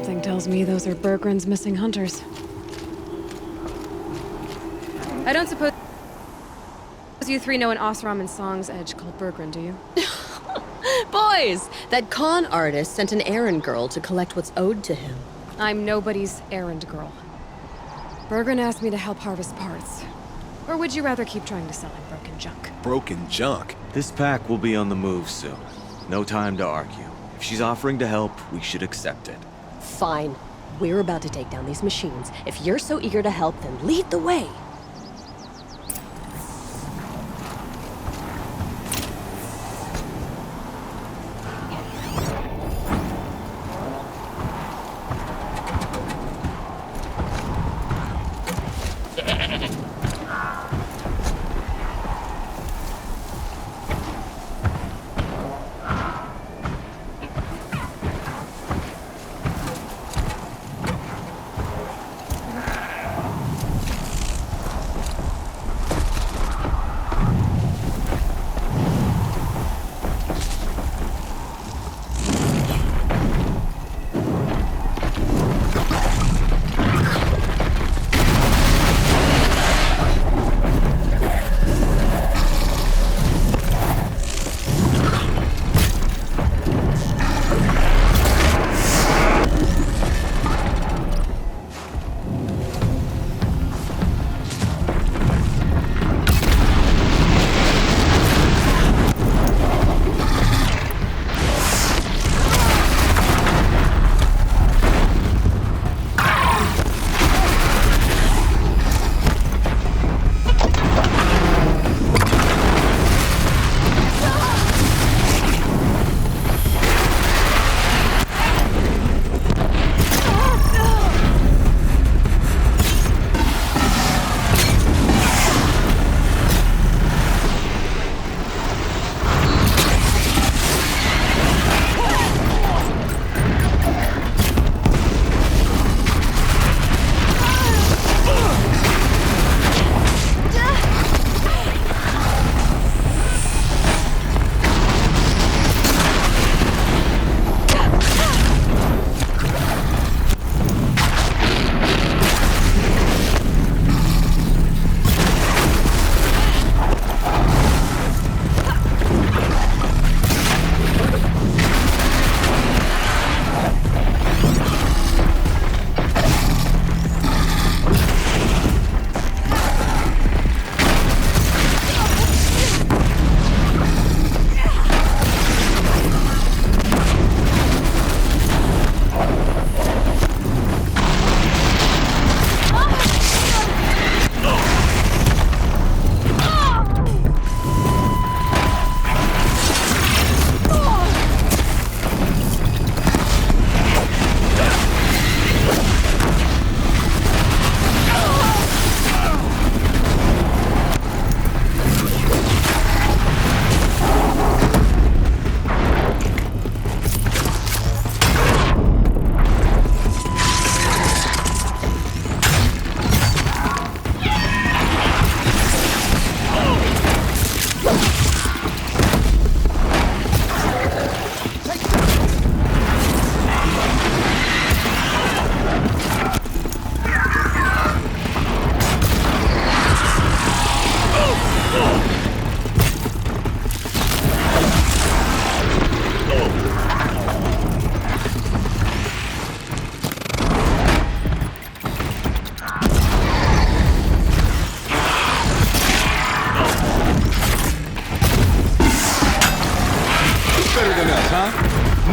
Something tells me those are Bergren's missing hunters. I don't suppose you three know an Osram and Song's Edge called Bergren, do you? Boys, that con artist sent an errand girl to collect what's owed to him. I'm nobody's errand girl. Bergren asked me to help harvest parts. Or would you rather keep trying to sell him broken junk? Broken junk? This pack will be on the move soon. No time to argue. If she's offering to help, we should accept it. Fine. We're about to take down these machines. If you're so eager to help, then lead the way.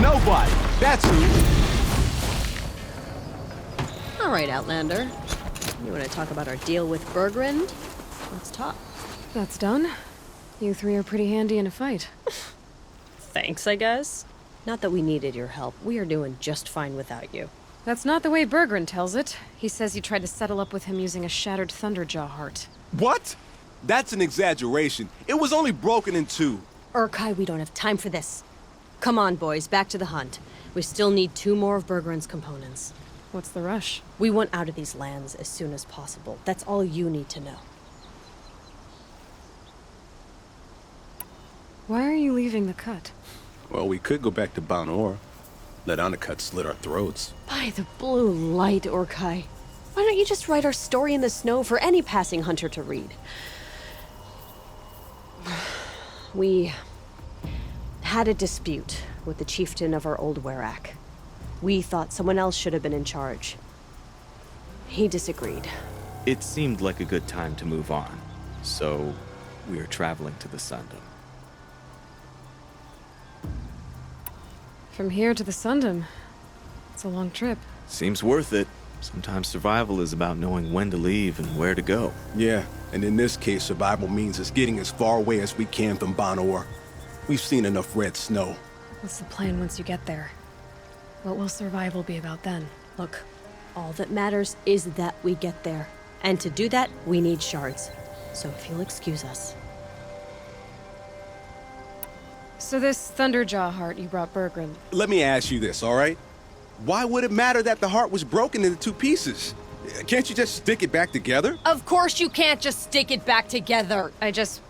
Nobody. That's who. All right, Outlander. You want to talk about our deal with Bergrend? Let's talk. That's done. You three are pretty handy in a fight. Thanks, I guess. Not that we needed your help. We are doing just fine without you. That's not the way Bergren tells it. He says you tried to settle up with him using a shattered Thunderjaw heart. What? That's an exaggeration. It was only broken in two. Urkai, we don't have time for this. Come on, boys, back to the hunt. We still need 2 more of Bergren's components. What's the rush? We want out of these lands as soon as possible. That's all you need to know. Why are you leaving the cut? Well, we could go back to Banor. Let Undercut slit our throats. By the blue light, Orkai. Why don't you just write our story in the snow for any passing hunter to read? We had a dispute with the chieftain of our old Werak. We thought someone else should have been in charge. He disagreed. It seemed like a good time to move on, so we are traveling to the Sundom. From here to the Sundom. It's a long trip. Seems worth it. Sometimes survival is about knowing when to leave and where to go. Yeah, and in this case, survival means us getting as far away as we can from Banor. We've seen enough red snow. What's the plan once you get there? What will survival be about then? Look, all that matters is that we get there. And to do that, we need shards. So if you'll excuse us. So this Thunderjaw heart you brought Bergrun, Let me ask you this, all right? Why would it matter that the heart was broken into 2 pieces? Can't you just stick it back together? Of course you can't just stick it back together. I just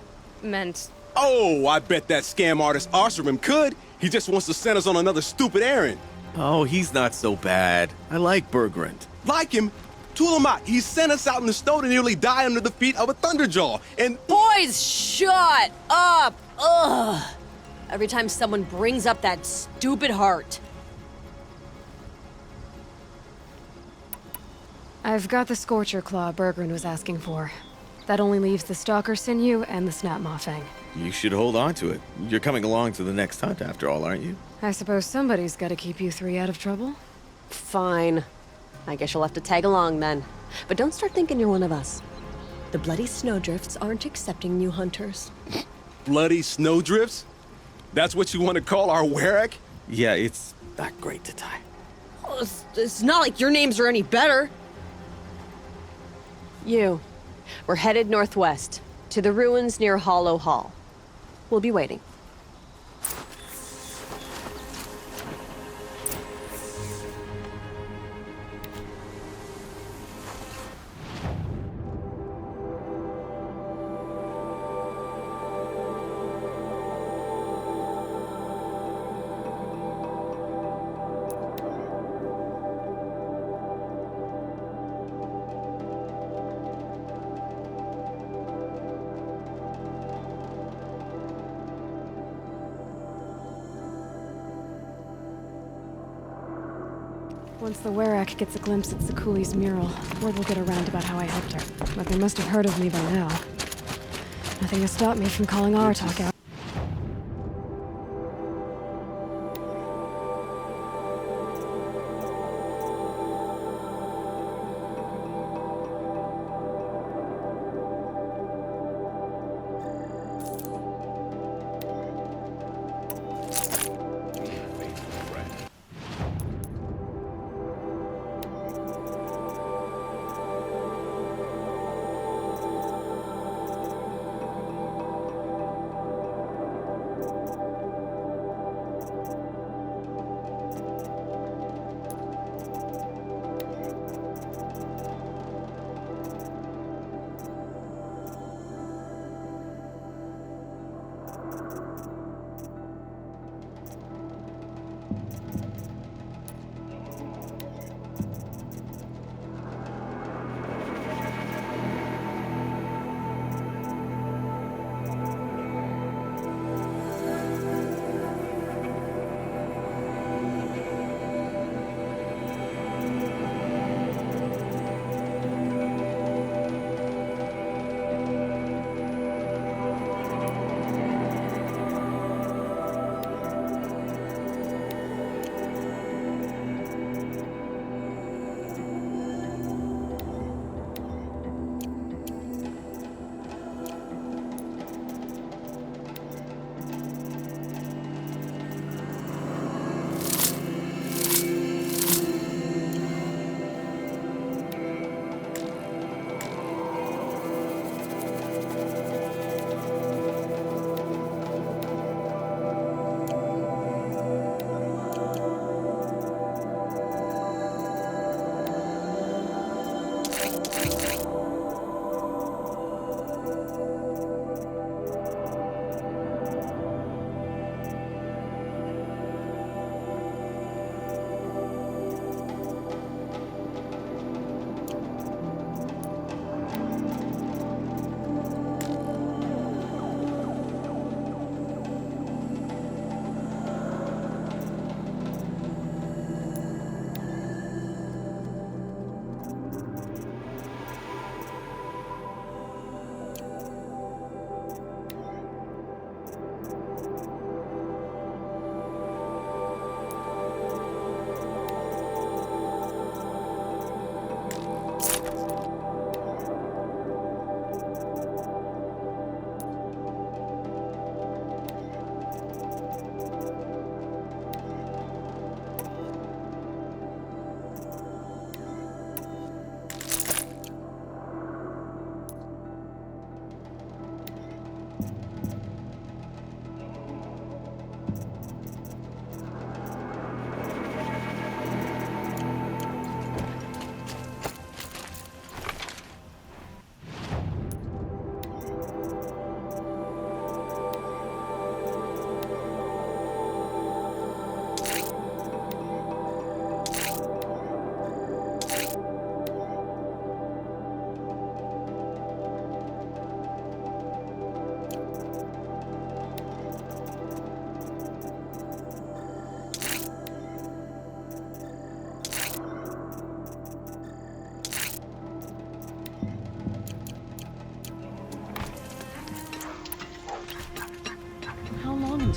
meant... Oh, I bet that scam artist Arsarim could. He just wants to send us on another stupid errand. Oh, he's not so bad. I like Bergrund. Like him, Tulamat, he sent us out in the snow to nearly die under the feet of a Thunderjaw. And Boys, shut up! Ugh! Every time someone brings up that stupid heart. I've got the Scorcher Claw Bergrun was asking for. That only leaves the Stalker Sinew and the Snap Maw Fang. You should hold on to it. You're coming along to the next hunt after all, aren't you? I suppose somebody's gotta keep you 3 out of trouble. Fine. I guess you'll have to tag along then. But don't start thinking you're one of us. The Bloody Snowdrifts aren't accepting new hunters. bloody snowdrifts? That's what you want to call our Werak? Yeah, it's not great to tie. Oh, it's not like your names are any better. We're headed northwest, to the ruins near Hollow Hall. We'll be waiting. Once the Werak gets a glimpse at Sakuli's mural, word will get around about how I helped her. But they must have heard of me by now. Nothing has stopped me from calling Aratak out.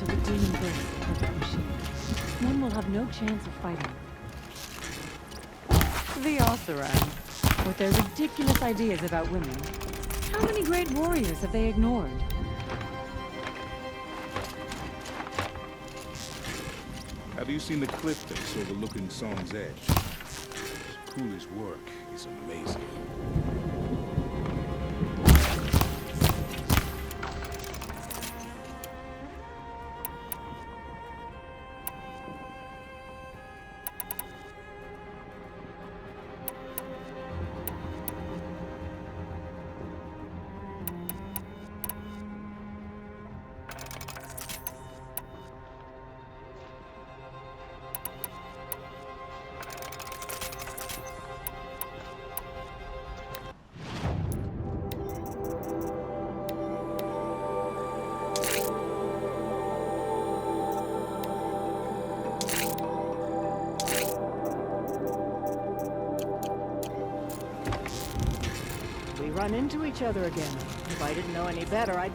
until the demon bursts the perfect machine. One will have no chance of fighting. The Oseram, with their ridiculous ideas about women. How many great warriors have they ignored? Have you seen the cliff face overlooking Song's Edge? Cooley's work is amazing. Run into each other again. If I didn't know any better, I'd...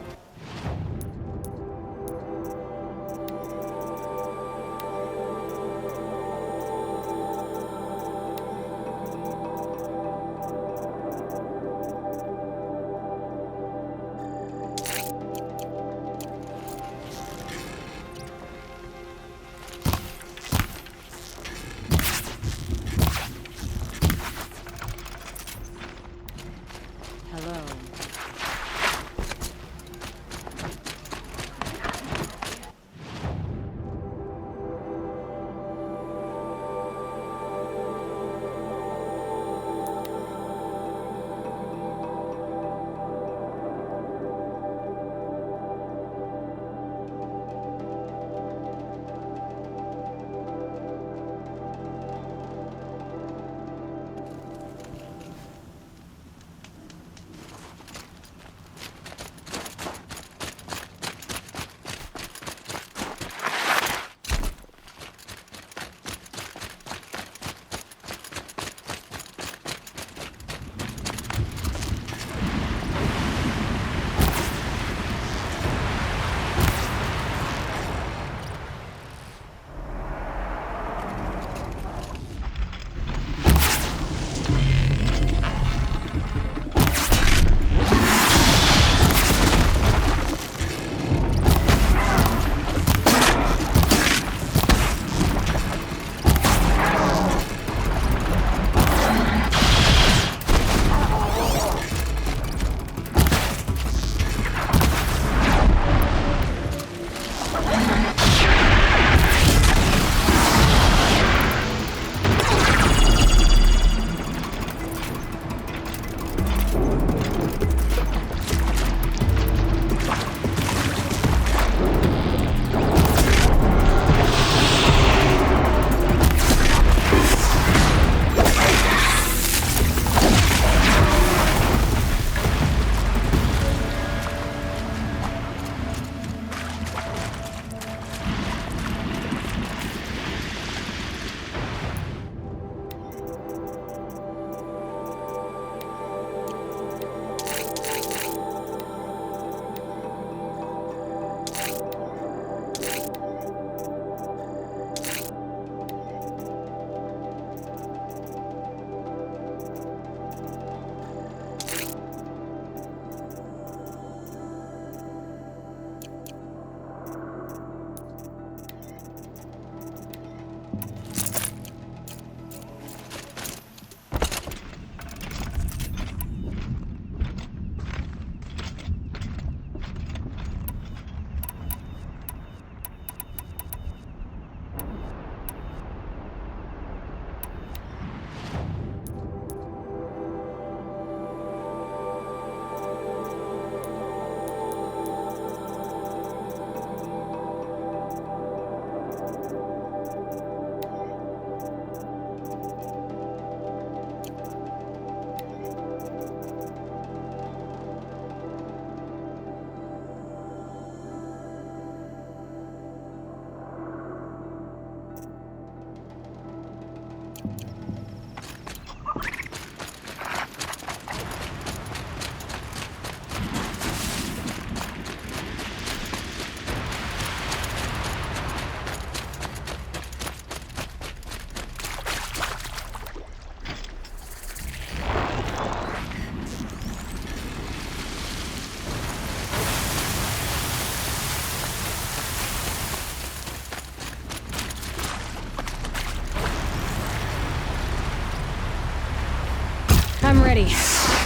I'm ready.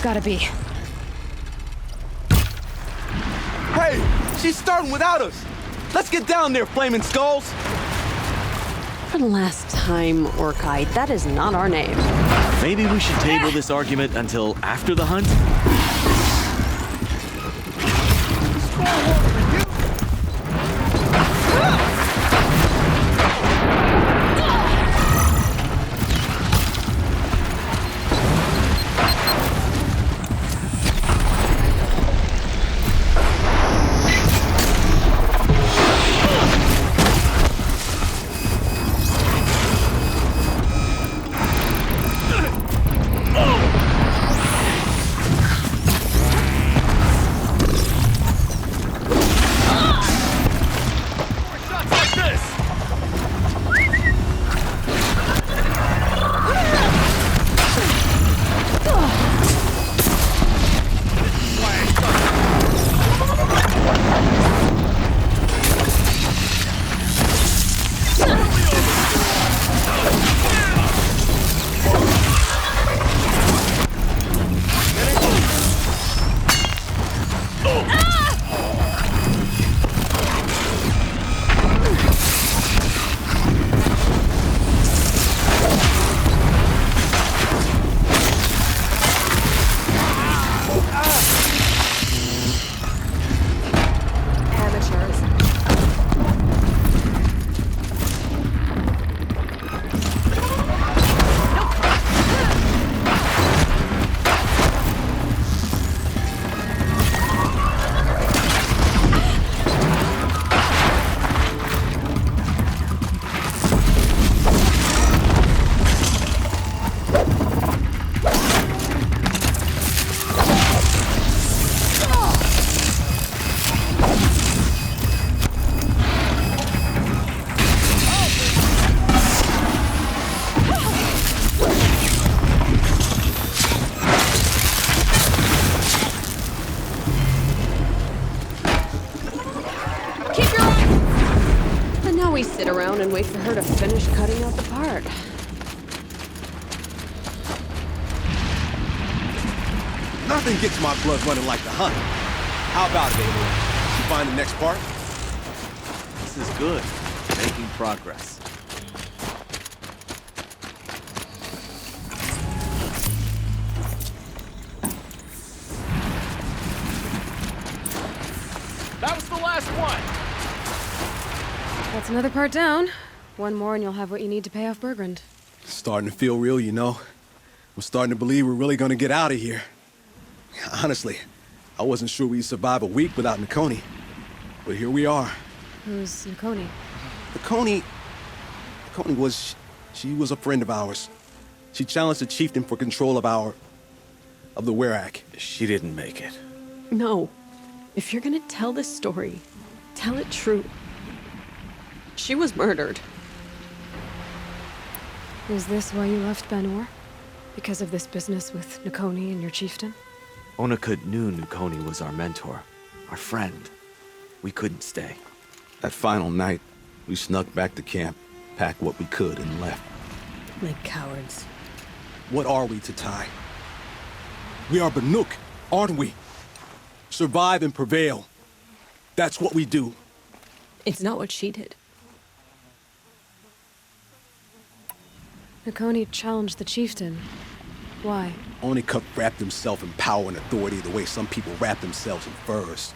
Gotta be. Hey! She's starting without us! Let's get down there, Flaming Skulls! For the last time, Orkite, that is not our name. Maybe we should table this argument until after the hunt? We sit around and wait for her to finish cutting out the part. Nothing gets my blood running like the hunt. How about it, Aloy? You find the next part? This is good. Making progress. That was the last one! That's another part down. One more and you'll have what you need to pay off Bergrand. Starting to feel real, you know. I'm starting to believe we're really gonna get out of here. Honestly, I wasn't sure we'd survive a week without Nakoni. But here we are. Who's Nakoni? Nakoni was... she was a friend of ours. She challenged the chieftain for control of the Werak. She didn't make it. No. If you're gonna tell this story, tell it true. She was murdered. Is this why you left Ben-Or? Because of this business with Nakoni and your chieftain? Onakut knew Nakoni was our mentor, our friend. We couldn't stay. That final night, we snuck back to camp, packed what we could, and left. Like cowards. What are we to Tai? We are Banuk, aren't we? Survive and prevail. That's what we do. It's not what she did. Nakoni challenged the chieftain. Why? Onakut wrapped himself in power and authority the way some people wrap themselves in furs.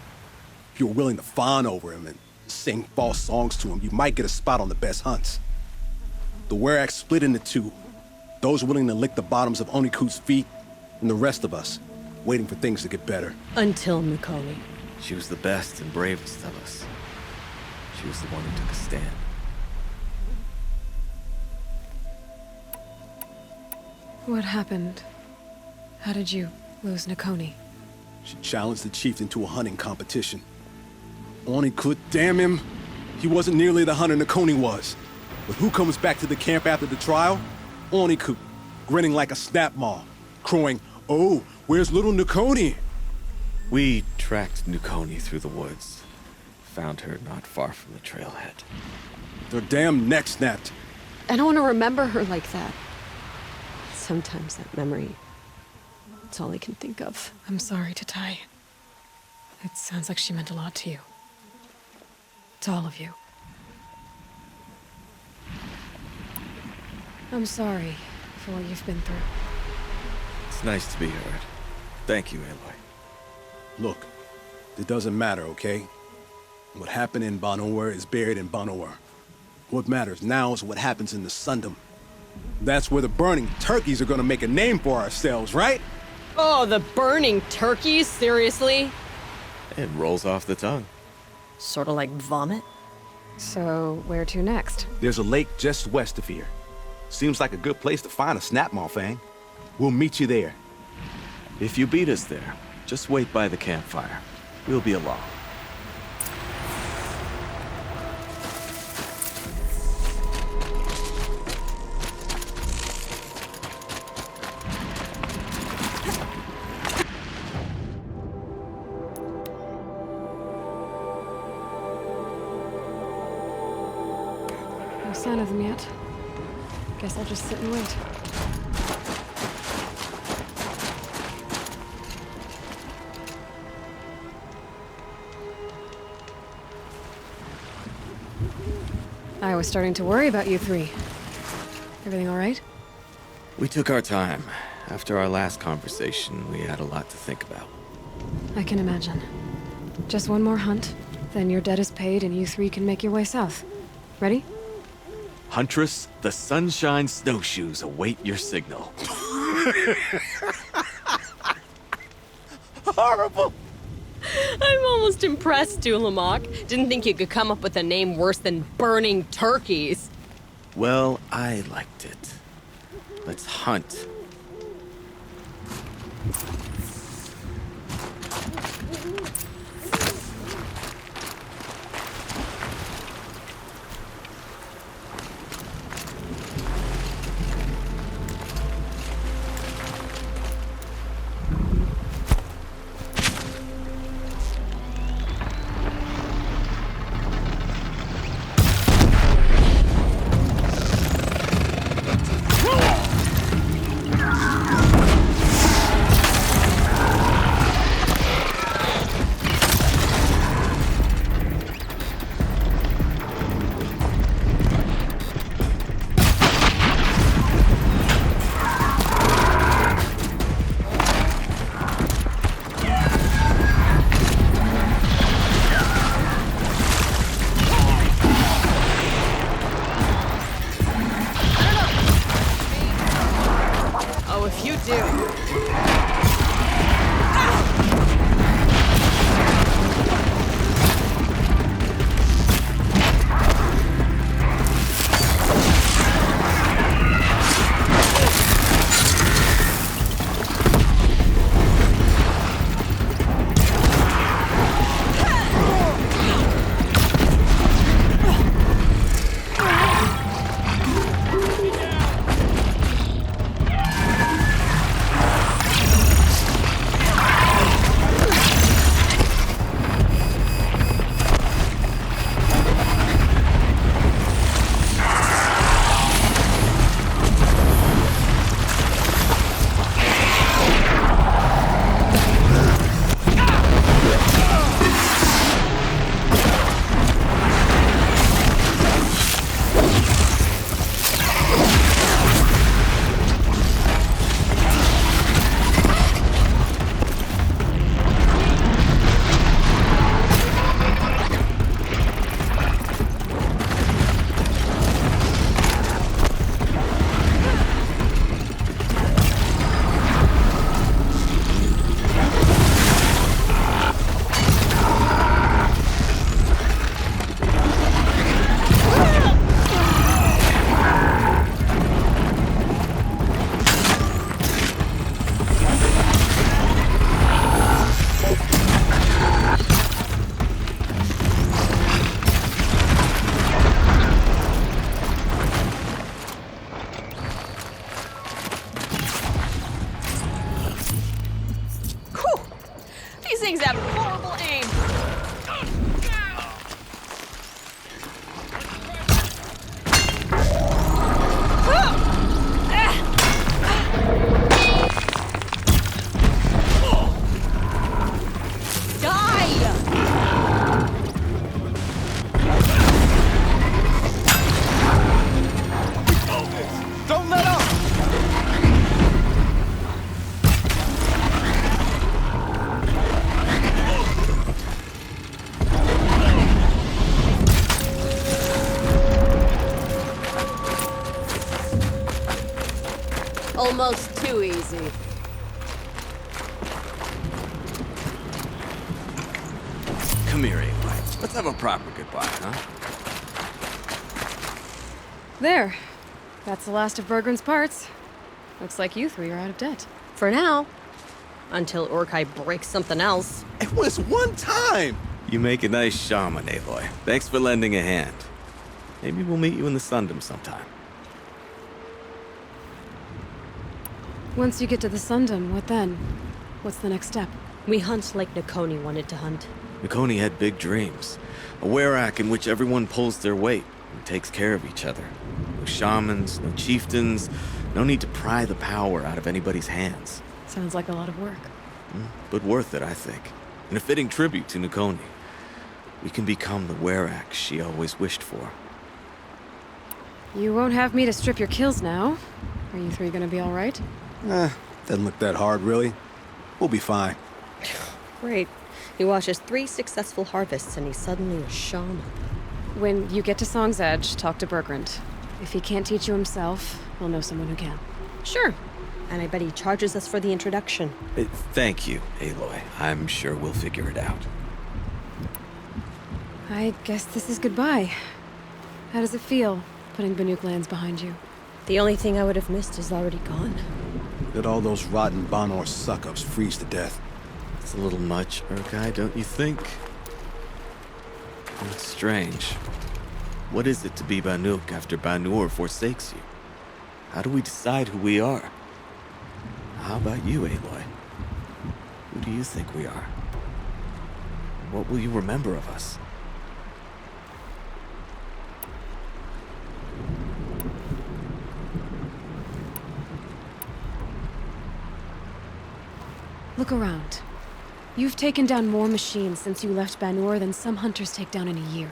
If you were willing to fawn over him and sing false songs to him, you might get a spot on the best hunts. The Werak split into two. Those willing to lick the bottoms of Onakut's feet, and the rest of us, waiting for things to get better. Until Nakoni. She was the best and bravest of us. She was the one who took a stand. What happened? How did you lose Nakoni? She challenged the chieftain to a hunting competition. Onakut, damn him! He wasn't nearly the hunter Nakoni was. But who comes back to the camp after the trial? Onakut, grinning like a snap maw, crowing, "Oh, where's little Nakoni?" We tracked Nakoni through the woods. Found her not far from the trailhead. Their damn neck snapped. I don't want to remember her like that. Sometimes that memory That's all he can think of. I'm sorry to Tai. It sounds like she meant a lot to you. To all of you. I'm sorry for what you've been through. It's nice to be heard. Thank you, Aloy. Look, it doesn't matter, okay? What happened in Banor is buried in Banor. What matters now is what happens in the Sundom. That's where the burning turkeys are gonna make a name for ourselves, right? Oh, the burning turkeys? Seriously? It rolls off the tongue. Sort of like vomit? So, where to next? There's a lake just west of here. Seems like a good place to find a snapmaw, Fang. We'll meet you there. If you beat us there, just wait by the campfire. We'll be along. No sign of them yet. Guess I'll just sit and wait. I was starting to worry about you three. Everything all right? We took our time. After our last conversation, we had a lot to think about. I can imagine. Just one more hunt, then your debt is paid and you three can make your way south. Ready? Huntress, the Sunshine Snowshoes await your signal. Horrible! I'm almost impressed, Dulamok. Didn't think you could come up with a name worse than burning turkeys. Well, I liked it. Let's hunt. Almost too easy. Come here, Aloy. Let's have a proper goodbye, huh? There. That's the last of Bergren's parts. Looks like you three are out of debt. For now. Until Urkai breaks something else. It was one time! You make a nice shaman, Aloy. Thanks for lending a hand. Maybe we'll meet you in the Sundom sometime. Once you get to the Sundom, what then? What's the next step? We hunt like Nakoni wanted to hunt. Nakoni had big dreams. A werak in which everyone pulls their weight and takes care of each other. No shamans, no chieftains, no need to pry the power out of anybody's hands. Sounds like a lot of work. But worth it, I think. And a fitting tribute to Nakoni. We can become the werak she always wished for. You won't have me to strip your kills now. Are you three gonna be alright? Doesn't look that hard, really. We'll be fine. Great. He watches 3 successful harvests and he's suddenly a shaman. When you get to Song's Edge, talk to Bergrand. If he can't teach you himself, we'll know someone who can. Sure. And I bet he charges us for the introduction. Thank you, Aloy. I'm sure we'll figure it out. I guess this is goodbye. How does it feel, putting Banuk lands behind you? The only thing I would have missed is already gone. Let all those rotten Banor suck-ups freeze to death. It's a little much, Urkai, don't you think? It's strange. What is it to be Banuk after Banur forsakes you? How do we decide who we are? How about you, Aloy? Who do you think we are? What will you remember of us? Look around. You've taken down more machines since you left Banur than some hunters take down in a year.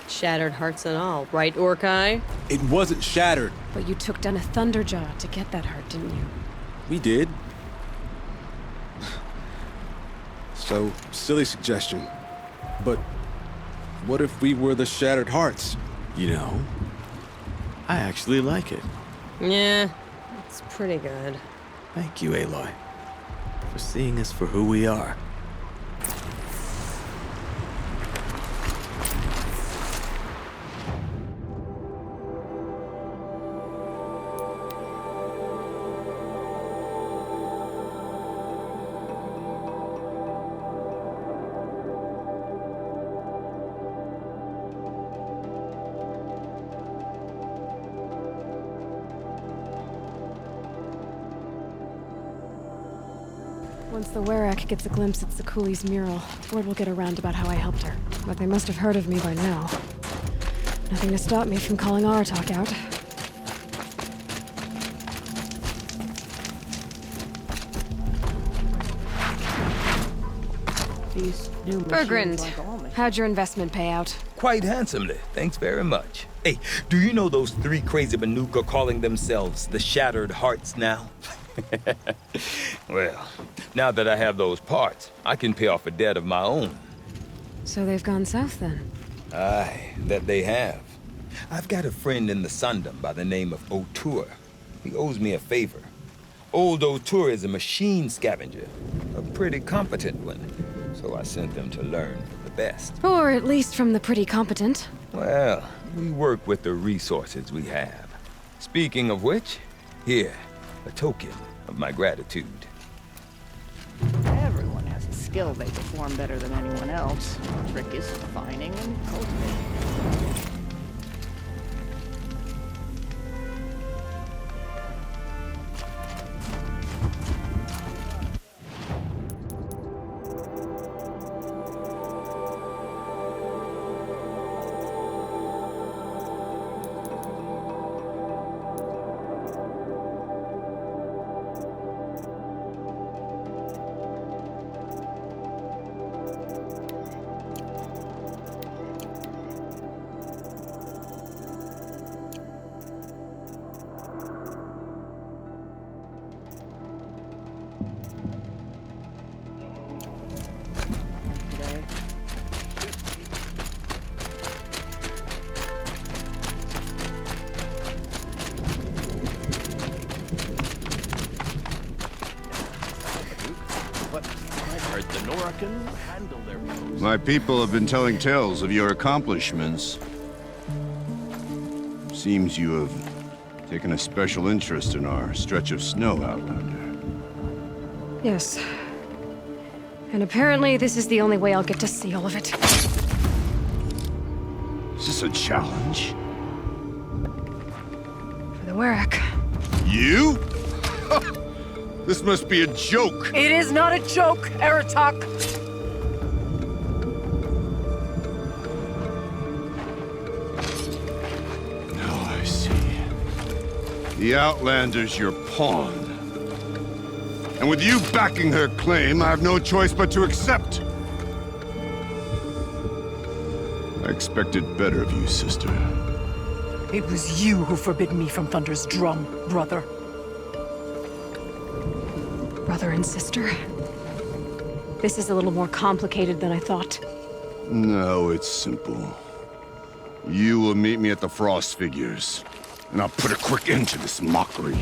Shattered hearts and all, right, Urkai? It wasn't shattered. But you took down a Thunderjaw to get that heart, didn't you? We did. So, silly suggestion. But what if we were the Shattered Hearts? You know, I actually like it. Yeah, it's pretty good. Thank you, Aloy, for seeing us for who we are. Once the Werak gets a glimpse at Sakuli's mural, word will get around about how I helped her. But they must have heard of me by now. Nothing to stop me from calling Aratak out. These new machines Bergrand, like all machines. how'd your investment pay out? Quite handsomely. Thanks very much. Hey, do you know those 3 crazy Banuk are calling themselves the Shattered Hearts now? Well, now that I have those parts, I can pay off a debt of my own. So they've gone south then? Aye, that they have. I've got a friend in the Sundom by the name of O'Toole. He owes me a favor. Old O'Toole is a machine scavenger, a pretty competent one. So I sent them to learn from the best. Or at least from the pretty competent. Well, we work with the resources we have. Speaking of which, here, a token of my gratitude. Everyone has a skill they perform better than anyone else. The trick is finding and cultivating. Aurora can handle their foes. My people have been telling tales of your accomplishments. Seems you have taken a special interest in our stretch of snow, Outlander. Yes. And apparently this is the only way I'll get to see all of it. Is this a challenge? For the Werak. You? This must be a joke. It is not a joke, Aratak! Now I see. The Outlander's your pawn. And with you backing her claim, I have no choice but to accept. I expected better of you, sister. It was you who forbid me from Thunder's drum, brother. Brother and sister? This is a little more complicated than I thought. No, it's simple. You will meet me at the Frost Figures, and I'll put a quick end to this mockery.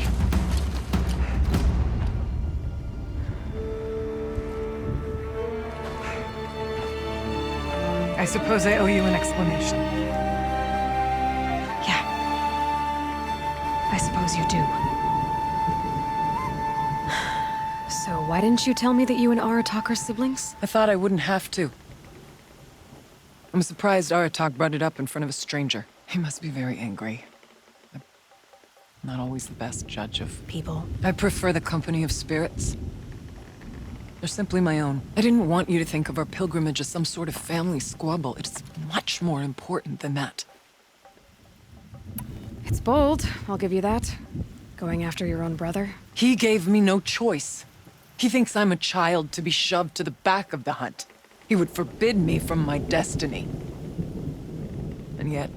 I suppose I owe you an explanation. Yeah. I suppose you do. So why didn't you tell me that you and Aratak are siblings? I thought I wouldn't have to. I'm surprised Aratak brought it up in front of a stranger. He must be very angry. I'm not always the best judge of People. I prefer the company of spirits. They're simply my own. I didn't want you to think of our pilgrimage as some sort of family squabble. It's much more important than that. It's bold, I'll give you that. Going after your own brother. He gave me no choice. He thinks I'm a child to be shoved to the back of the hunt. He would forbid me from my destiny. And yet,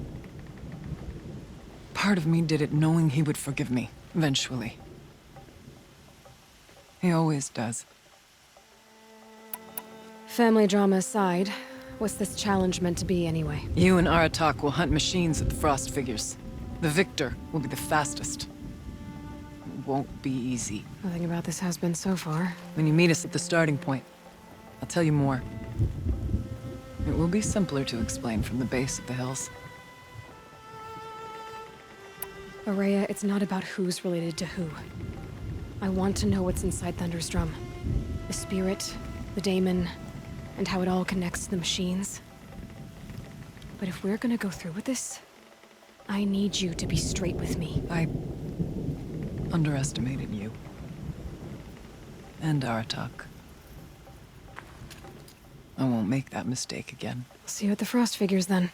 part of me did it knowing he would forgive me, eventually. He always does. Family drama aside, what's this challenge meant to be anyway? You and Aratak will hunt machines at the Frost Figures. The victor will be the fastest. It won't be easy. Nothing about this has been so far. When you meet us at the starting point, I'll tell you more. It will be simpler to explain from the base of the hills. Ourea, it's not about who's related to who. I want to know what's inside Thunder's drum. The spirit, the daemon, and how it all connects to the machines. But if we're gonna go through with this, I need you to be straight with me. I underestimated you. And Aratak. I won't make that mistake again. See you at the Frost Figures then.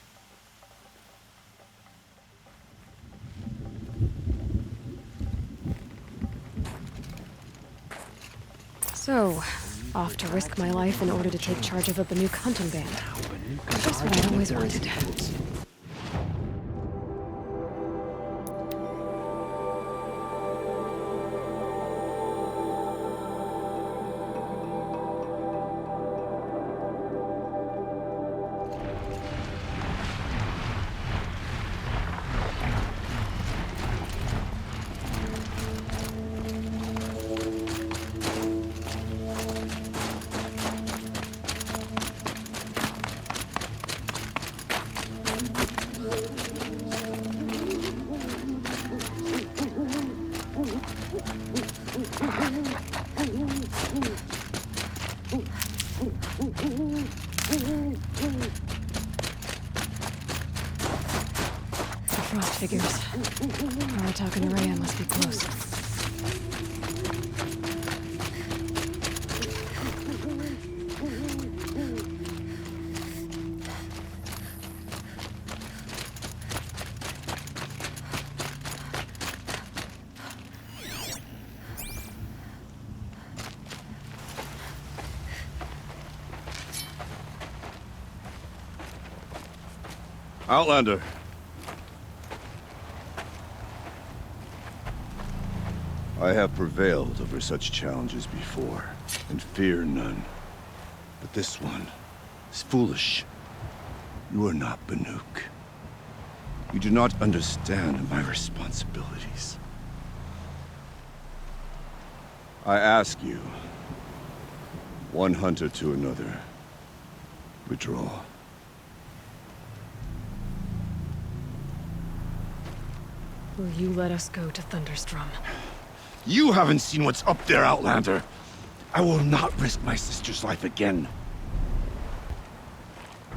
So, off to risk my life in order to take charge of a Banuk hunting band. Just what I always wanted. Frost Figures. Aratak and Ourea must be close. Outlander. I have prevailed over such challenges before, and fear none. But this one is foolish. You are not Banuk. You do not understand my responsibilities. I ask you, One hunter to another. Withdraw. Will you let us go to Thunderstrom? You haven't seen what's up there, Outlander. I will not risk my sister's life again.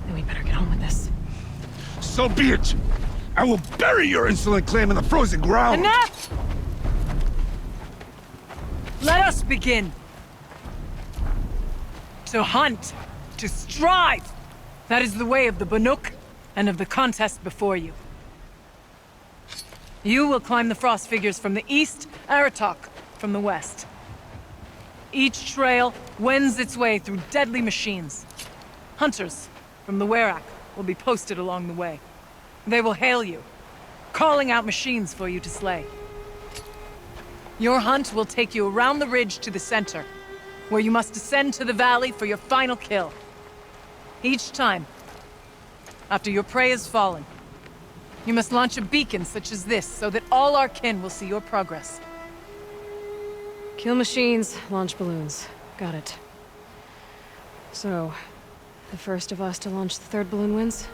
Then we better get on with this. So be it! I will bury your insolent claim in the frozen ground! Enough! Let us begin. To hunt. To strive. That is the way of the Banuk and of the contest before you. You will climb the frost figures from the east, Aratok from the west. Each trail wends its way through deadly machines. Hunters from the Werak will be posted along the way. They will hail you, calling out machines for you to slay. Your hunt will take you around the ridge to the center, where you must descend to the valley for your final kill. Each time, after your prey has fallen, you must launch a beacon such as this so that all our kin will see your progress. Kill machines, launch balloons. Got it. So, the first of us to launch the third balloon wins?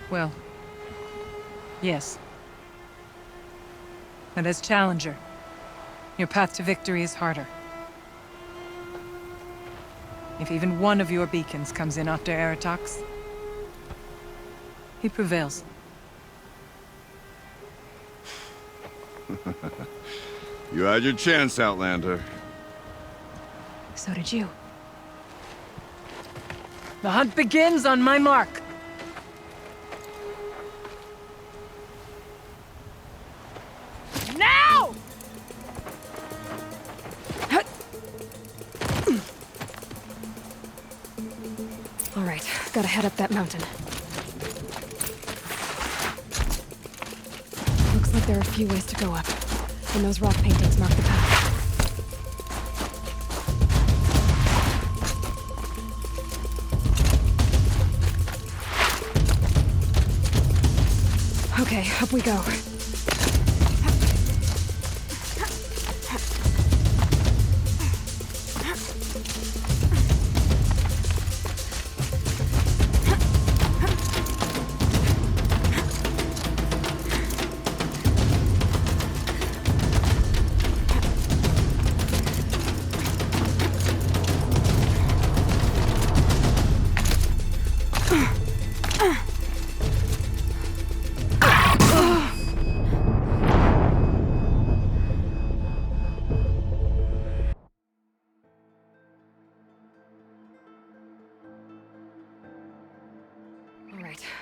Well, yes. And as Challenger, your path to victory is harder. If even one of your beacons comes in after Aratox, he prevails. You had your chance, Outlander. So did you. The hunt begins on my mark. Now! All right, gotta head up that mountain. Looks like there are a few ways to go up, and those rock paintings mark the path. Okay, up we go.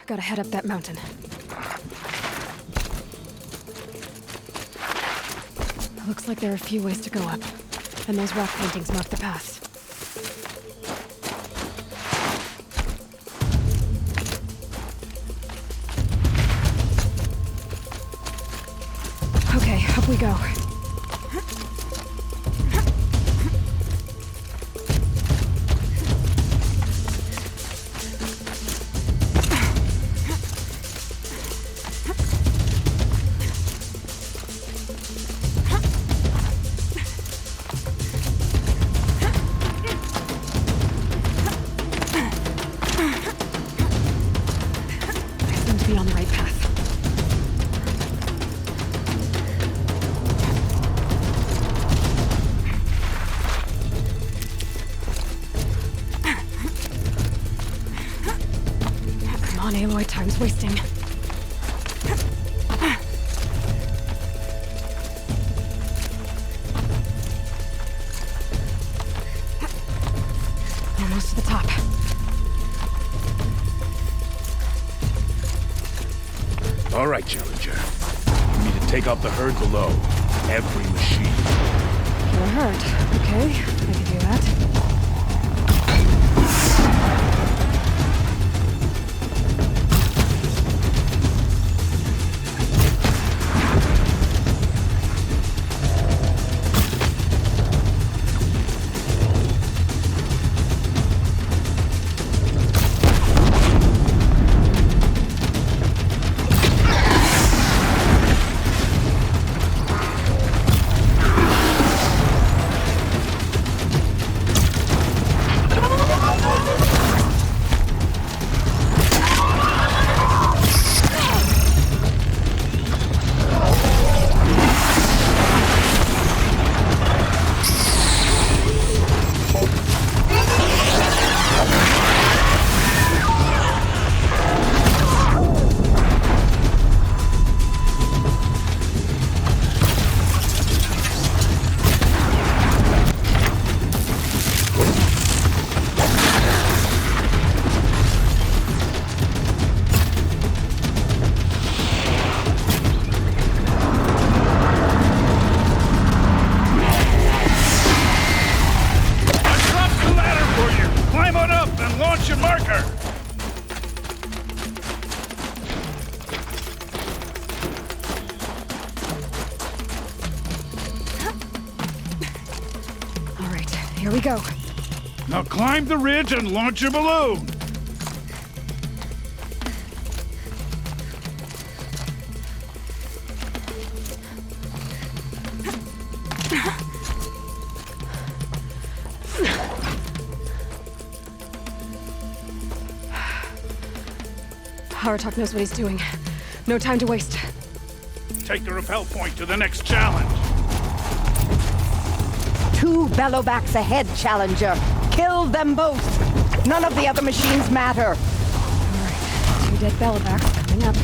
Gotta head up that mountain. Looks like there are a few ways to go up, and those rock paintings mark the path. Okay, up we go. Be on the right path. Come on, Aloy, time's wasting. Almost to the top. All right, Challenger. You need to take out the herd below. Every machine. Kill a herd. Okay, I can do that. Here we go. Now climb the ridge and launch your balloon. Aratak knows what he's doing. No time to waste. Take the rappel point to the next challenge. 2 bellowbacks ahead, Challenger. Kill them both. None of the other machines matter. All right, 2 dead bellowbacks coming up.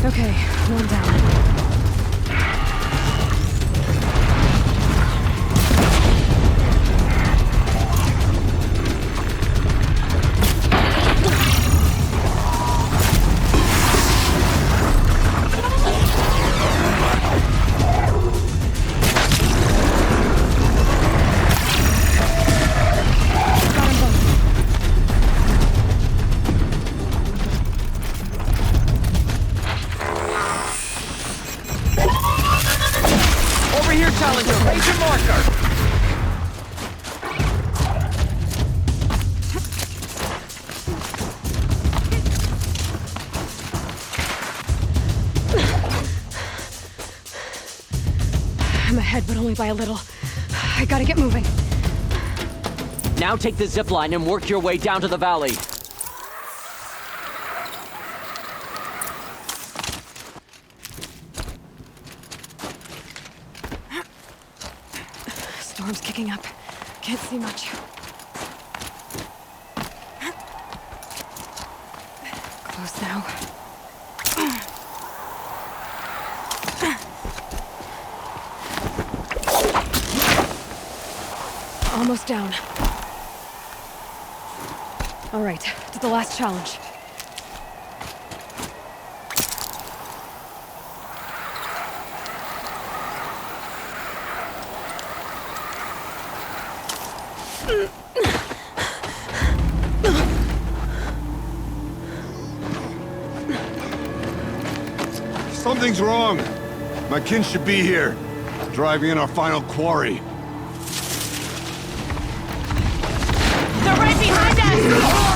Okay, one down. Challenger, raise your marker! I'm ahead, but only by a little. I gotta get moving. Now take the zip line and work your way down to the valley. Storm's kicking up. Can't see much. Close now. Almost down. All right, to the last challenge. Something's wrong. My kin should be here, driving in our final quarry. They're right behind us!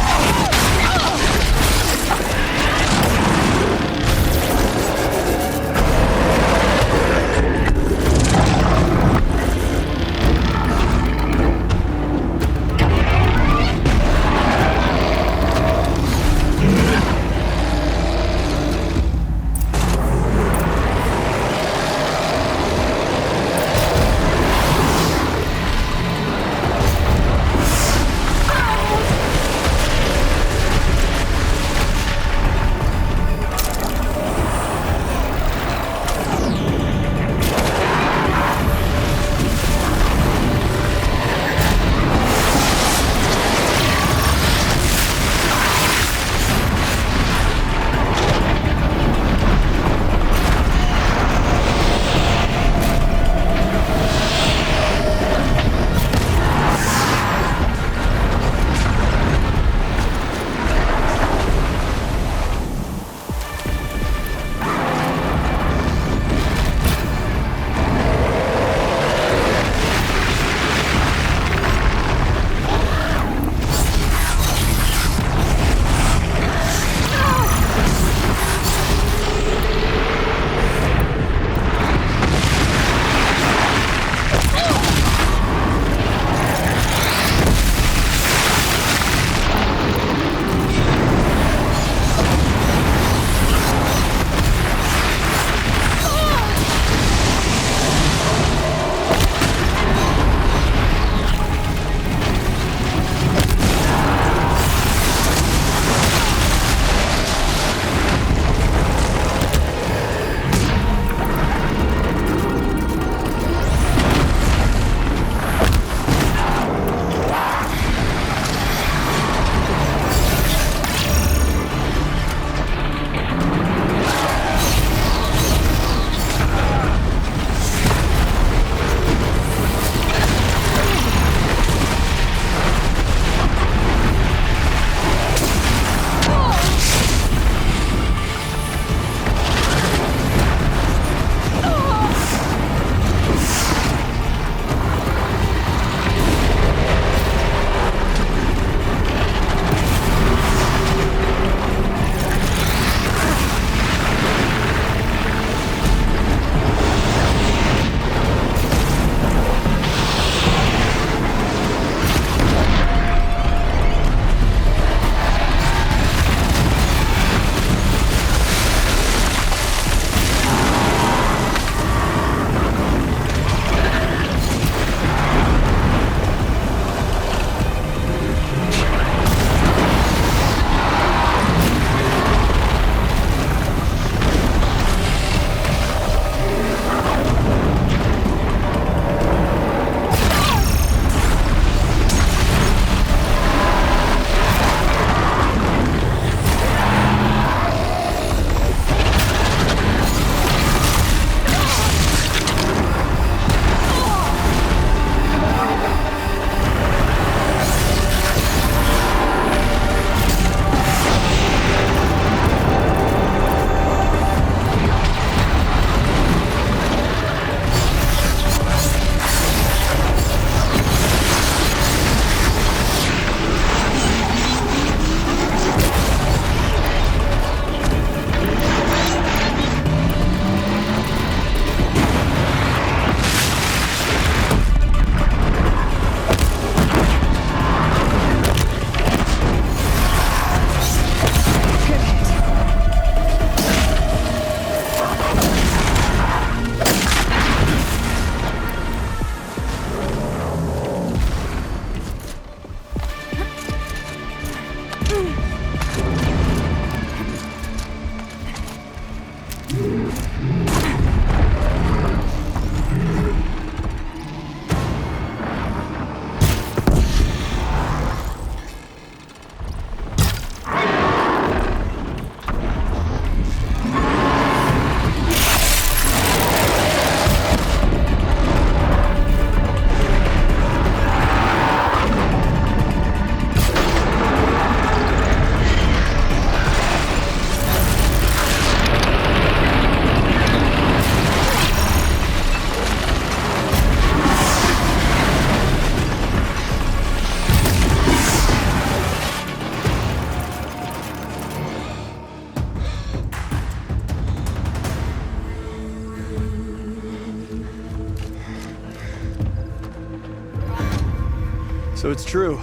So it's true.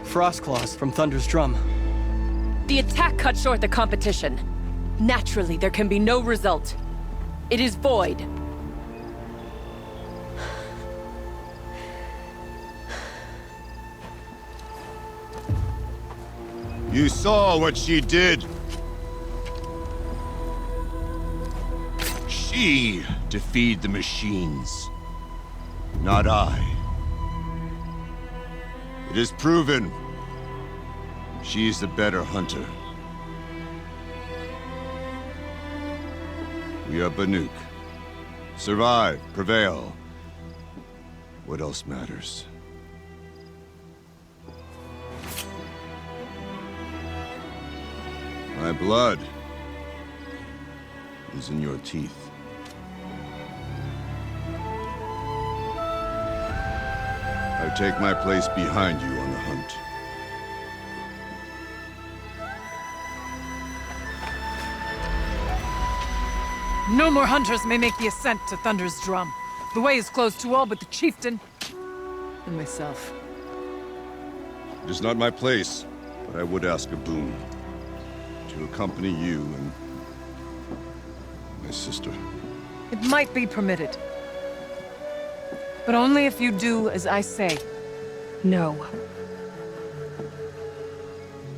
Frostclaws from Thunder's drum. The attack cut short the competition. Naturally, there can be no result. It is void. You saw what she did. She defeated the machines, not I. It is proven. She is the better hunter. We are Banuk. Survive, prevail. What else matters? My blood is in your teeth. I take my place behind you on the hunt. No more hunters may make the ascent to Thunder's drum. The way is closed to all but the chieftain and myself. It is not my place, but I would ask a boon. To accompany you and my sister. It might be permitted. But only if you do as I say. No.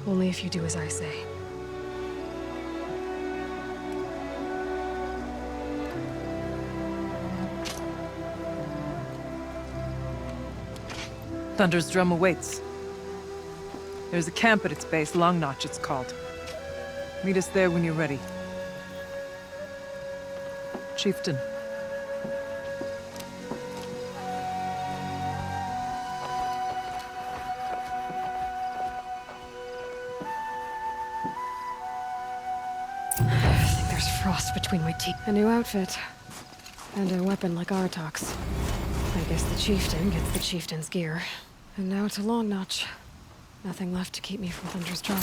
Only if you do as I say. Thunder's drum awaits. There's a camp at its base, Long Notch it's called. Meet us there when you're ready. Chieftain. I think there's frost between my teeth. A new outfit. And a weapon like Artok's. I guess the chieftain gets the chieftain's gear. And now to Long Notch. Nothing left to keep me from Thunder's drum.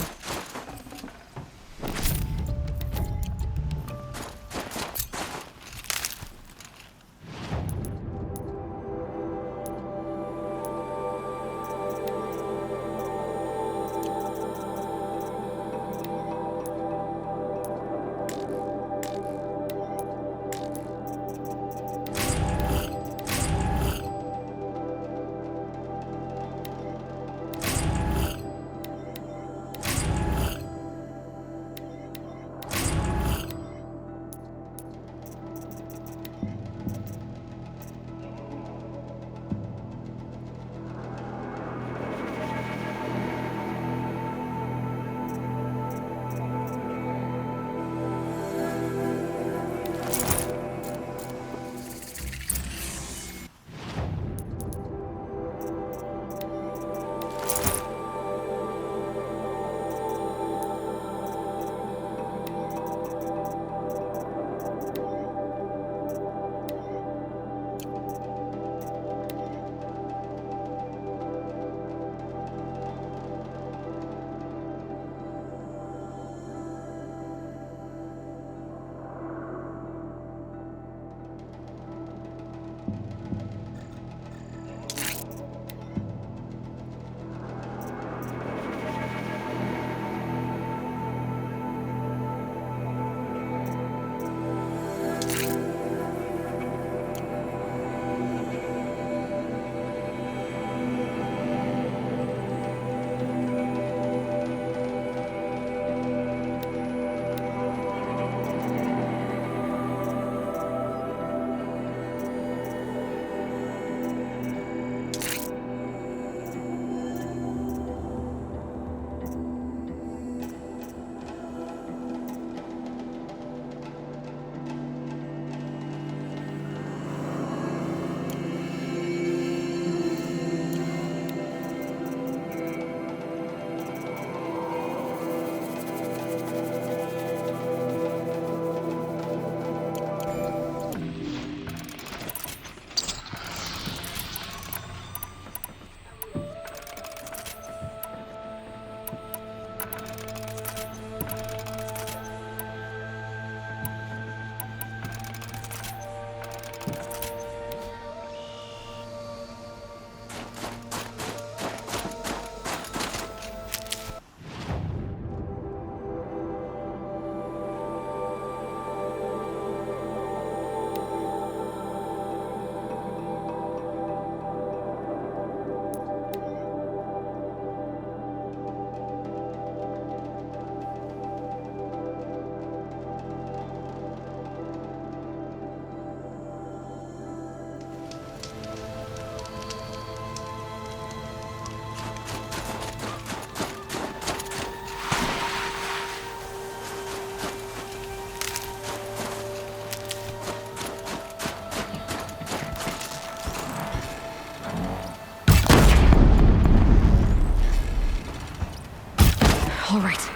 All right.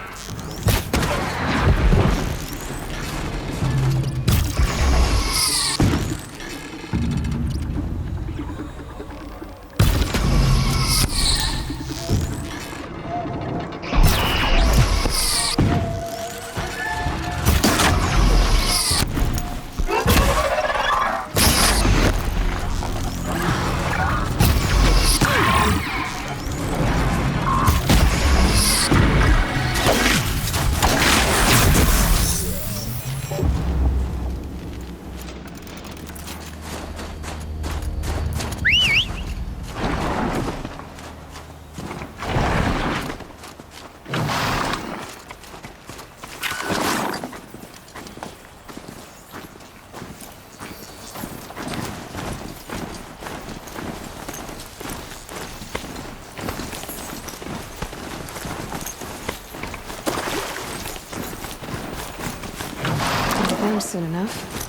Soon enough.